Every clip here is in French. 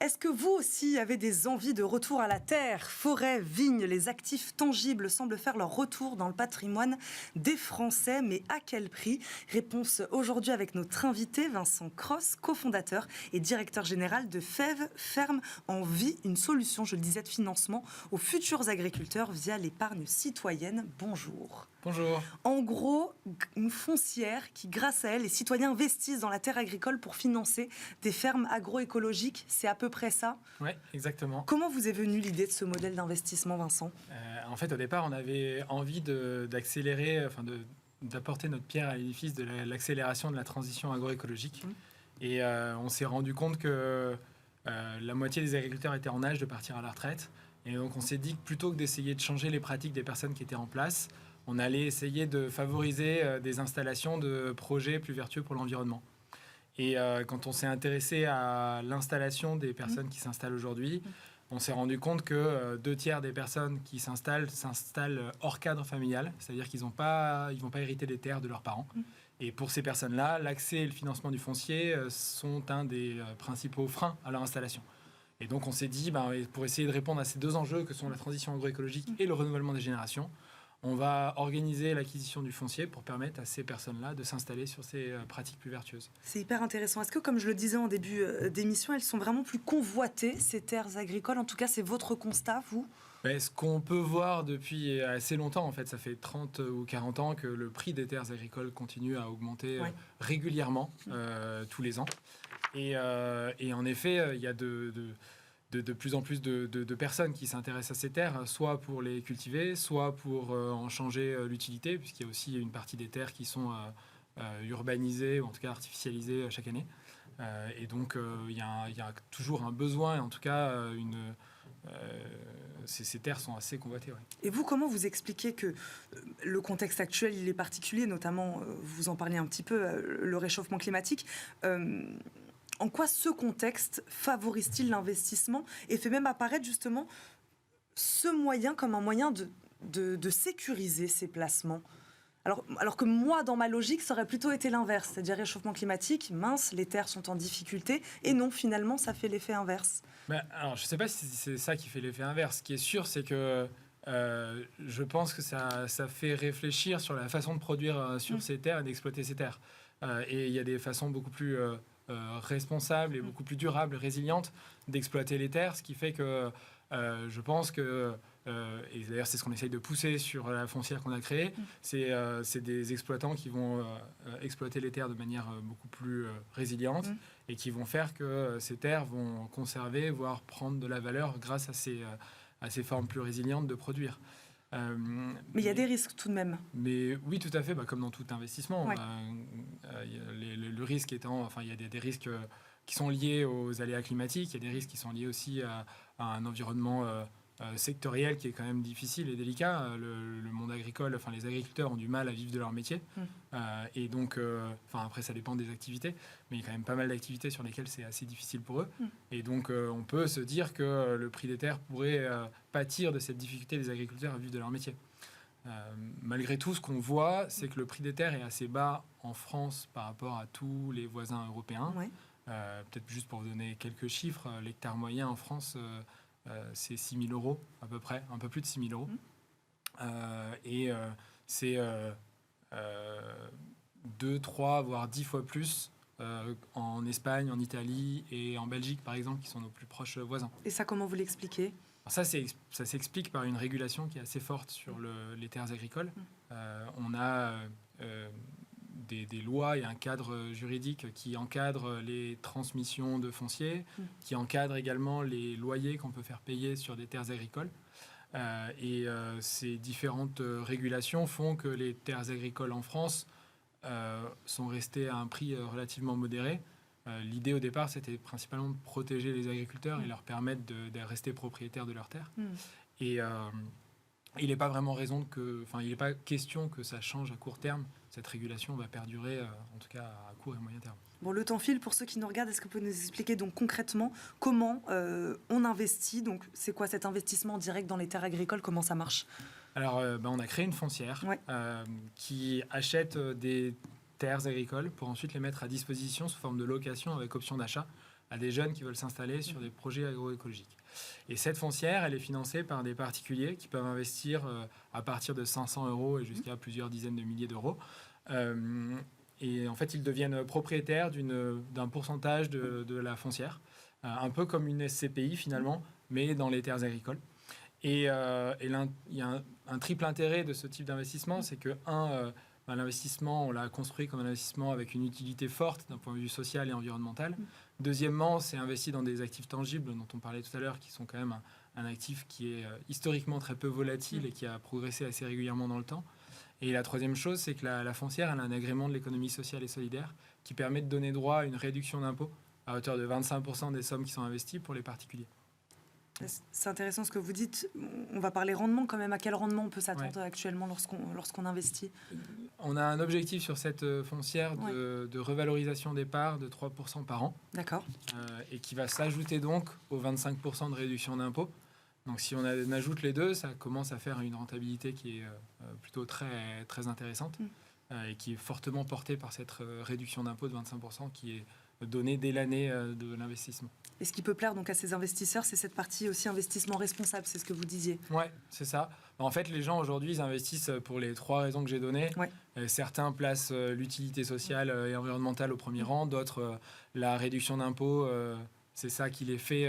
Est-ce que vous aussi avez des envies de retour à la terre? Forêt, vignes, les actifs tangibles semblent faire leur retour dans le patrimoine des Français, mais à quel prix? Réponse aujourd'hui avec notre invité Vincent Cross, cofondateur et directeur général de Fèves Ferme en Vie, une solution, je le disais, de financement aux futurs agriculteurs via l'épargne citoyenne. Bonjour. Bonjour. En gros, une foncière qui, grâce à elle, les citoyens investissent dans la terre agricole pour financer des fermes agroécologiques. C'est à peu près ça? Oui, exactement. Comment vous est venue l'idée de ce modèle d'investissement, Vincent? En fait, au départ, on avait envie d'accélérer, d'apporter notre pierre à l'édifice de l'accélération de la transition agroécologique. Et on s'est rendu compte que la moitié des agriculteurs étaient en âge de partir à la retraite. Et donc, on s'est dit que plutôt que d'essayer de changer les pratiques des personnes qui étaient en place, on allait essayer de favoriser des installations de projets plus vertueux pour l'environnement. Et quand on s'est intéressé à l'installation des personnes qui s'installent aujourd'hui, on s'est rendu compte que 2/3 des personnes qui s'installent hors cadre familial, c'est-à-dire qu'ils vont pas hériter des terres de leurs parents. Et pour ces personnes-là, l'accès et le financement du foncier sont un des principaux freins à leur installation. Et donc on s'est dit, pour essayer de répondre à ces deux enjeux que sont la transition agroécologique et le renouvellement des générations, on va organiser l'acquisition du foncier pour permettre à ces personnes-là de s'installer sur ces pratiques plus vertueuses. C'est hyper intéressant. Est-ce que, comme je le disais en début d'émission, elles sont vraiment plus convoitées, ces terres agricoles? En tout cas, c'est votre constat, vous? Ce qu'on peut voir depuis assez longtemps, en fait, ça fait 30 ou 40 ans que le prix des terres agricoles continue à augmenter régulièrement, tous les ans. Et en effet, il y a de plus en plus de personnes qui s'intéressent à ces terres, soit pour les cultiver, soit pour en changer l'utilité, puisqu'il y a aussi une partie des terres qui sont urbanisées, ou en tout cas artificialisées chaque année. Et donc, il y a toujours un besoin, et en tout cas, ces terres sont assez convoitées. Ouais. Et vous, comment vous expliquez que le contexte actuel, il est particulier, notamment, vous en parliez un petit peu, le réchauffement climatique en quoi ce contexte favorise-t-il l'investissement et fait même apparaître justement ce moyen comme un moyen de sécuriser ces placements? Alors que moi, dans ma logique, ça aurait plutôt été l'inverse, c'est-à-dire réchauffement climatique, mince, les terres sont en difficulté, et non, finalement, ça fait l'effet inverse. Alors, je ne sais pas si c'est ça qui fait l'effet inverse. Ce qui est sûr, c'est que je pense que ça fait réfléchir sur la façon de produire sur ces terres et d'exploiter ces terres. Et il y a des façons beaucoup plus responsables et beaucoup plus durables, résilientes d'exploiter les terres, ce qui fait que je pense que, et d'ailleurs c'est ce qu'on essaye de pousser sur la foncière qu'on a créée, c'est des exploitants qui vont exploiter les terres de manière beaucoup plus résiliente et qui vont faire que ces terres vont conserver, voire prendre de la valeur grâce à ces formes plus résilientes de produire. Mais il y a des risques tout de même. Mais oui, tout à fait, comme dans tout investissement. Le risque étant, il y a des risques qui sont liés aux aléas climatiques, il y a des risques qui sont liés aussi à un environnement sectoriel qui est quand même difficile et délicat. Le monde agricole, les agriculteurs ont du mal à vivre de leur métier. Et donc, après, ça dépend des activités, mais il y a quand même pas mal d'activités sur lesquelles c'est assez difficile pour eux. Et donc, on peut se dire que le prix des terres pourrait pâtir de cette difficulté des agriculteurs à vivre de leur métier. Malgré tout, ce qu'on voit, c'est que le prix des terres est assez bas en France par rapport à tous les voisins européens. Peut-être juste pour vous donner quelques chiffres, l'hectare moyen en France, c'est 6 000 euros à peu près, un peu plus de 6 000 euros. C'est 2, 3, voire 10 fois plus en Espagne, en Italie et en Belgique, par exemple, qui sont nos plus proches voisins. Et ça, comment vous l'expliquez ? Ça s'explique par une régulation qui est assez forte sur les terres agricoles. On a des lois et un cadre juridique qui encadre les transmissions de foncier, qui encadre également les loyers qu'on peut faire payer sur des terres agricoles. Ces différentes régulations font que les terres agricoles en France sont restées à un prix relativement modéré. L'idée au départ, c'était principalement de protéger les agriculteurs et leur permettre de rester propriétaires de leurs terres. Et il n'est pas vraiment il n'est pas question que ça change à court terme. Cette régulation va perdurer, en tout cas à court et moyen terme. Bon, le temps file. Pour ceux qui nous regardent, est-ce que vous pouvez nous expliquer donc concrètement comment on investit? Donc, c'est quoi cet investissement direct dans les terres agricoles? Comment ça marche? Alors, on a créé une foncière qui achète des terres agricoles pour ensuite les mettre à disposition sous forme de location avec option d'achat à des jeunes qui veulent s'installer sur des projets agroécologiques. Et cette foncière, elle est financée par des particuliers qui peuvent investir à partir de 500 € et jusqu'à plusieurs dizaines de milliers d'euros. Et en fait, ils deviennent propriétaires d'un pourcentage de la foncière, un peu comme une SCPI finalement, mais dans les terres agricoles. Et il y a un triple intérêt de ce type d'investissement, c'est que, l'investissement, on l'a construit comme un investissement avec une utilité forte d'un point de vue social et environnemental. Deuxièmement, c'est investi dans des actifs tangibles dont on parlait tout à l'heure, qui sont quand même un actif qui est historiquement très peu volatile et qui a progressé assez régulièrement dans le temps. Et la troisième chose, c'est que la foncière, elle a un agrément de l'économie sociale et solidaire qui permet de donner droit à une réduction d'impôt à hauteur de 25% des sommes qui sont investies pour les particuliers. C'est intéressant ce que vous dites. On va parler rendement quand même. À quel rendement on peut s'attendre actuellement lorsqu'on investit? On a un objectif sur cette foncière de revalorisation des parts de 3% par an. D'accord. Et qui va s'ajouter donc aux 25% de réduction d'impôt. Donc si on ajoute les deux, ça commence à faire une rentabilité qui est plutôt très, très intéressante et qui est fortement portée par cette réduction d'impôt de 25% qui est donnée dès l'année de l'investissement. Et ce qui peut plaire donc à ces investisseurs, c'est cette partie aussi investissement responsable, c'est ce que vous disiez. Oui, c'est ça. En fait, les gens aujourd'hui, ils investissent pour les 3 raisons que j'ai données. Ouais. Certains placent l'utilité sociale et environnementale au premier rang, d'autres la réduction d'impôt, c'est ça qui les fait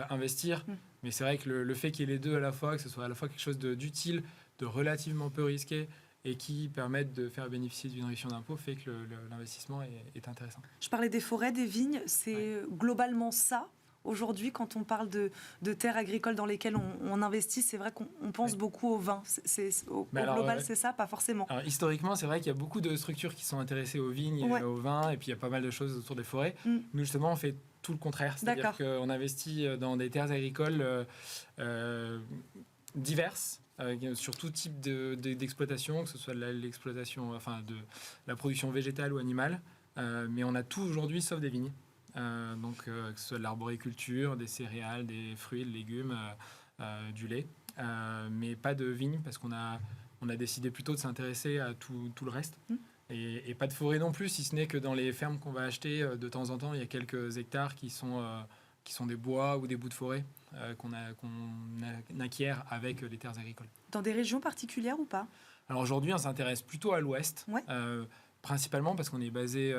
investir. Mais c'est vrai que le fait qu'il y ait les deux à la fois, que ce soit à la fois quelque chose d'utile, de relativement peu risqué, et qui permettent de faire bénéficier d'une réduction d'impôt, fait que l'investissement est intéressant. Je parlais des forêts, des vignes, c'est globalement ça. Aujourd'hui, quand on parle de terres agricoles dans lesquelles on investit, c'est vrai qu'on pense beaucoup au vin. Au global, c'est ça, pas forcément. Alors, historiquement, c'est vrai qu'il y a beaucoup de structures qui sont intéressées aux vignes et au vin, et puis il y a pas mal de choses autour des forêts. Nous, justement, on fait tout le contraire. C'est-à-dire qu'on investit dans des terres agricoles diverses, sur tout type d'exploitation, que ce soit de l'exploitation, de la production végétale ou animale. Mais on a tout aujourd'hui sauf des vignes. Donc que ce soit de l'arboriculture, des céréales, des fruits, des légumes, du lait. Mais pas de vignes parce qu'on a décidé plutôt de s'intéresser à tout le reste. Et pas de forêt non plus, si ce n'est que dans les fermes qu'on va acheter, de temps en temps, il y a quelques hectares qui sont des bois ou des bouts de forêt qu'on acquiert avec les terres agricoles. Dans des régions particulières ou pas? Alors aujourd'hui, on s'intéresse plutôt à l'ouest, principalement parce qu'on est basé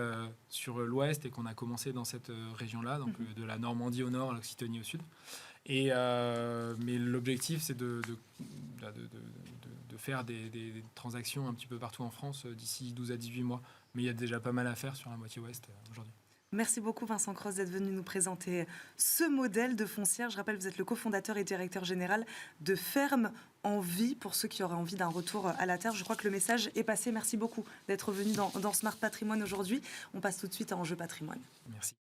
sur l'ouest et qu'on a commencé dans cette région-là, donc de la Normandie au nord à l'Occitanie au sud. Mais l'objectif, c'est de faire des transactions un petit peu partout en France d'ici 12 à 18 mois. Mais il y a déjà pas mal à faire sur la moitié ouest aujourd'hui. Merci beaucoup Vincent Cross d'être venu nous présenter ce modèle de foncière. Je rappelle, vous êtes le cofondateur et directeur général de Ferme en Vie, pour ceux qui auraient envie d'un retour à la terre. Je crois que le message est passé. Merci beaucoup d'être venu dans Smart Patrimoine aujourd'hui. On passe tout de suite à Enjeu Patrimoine. Merci.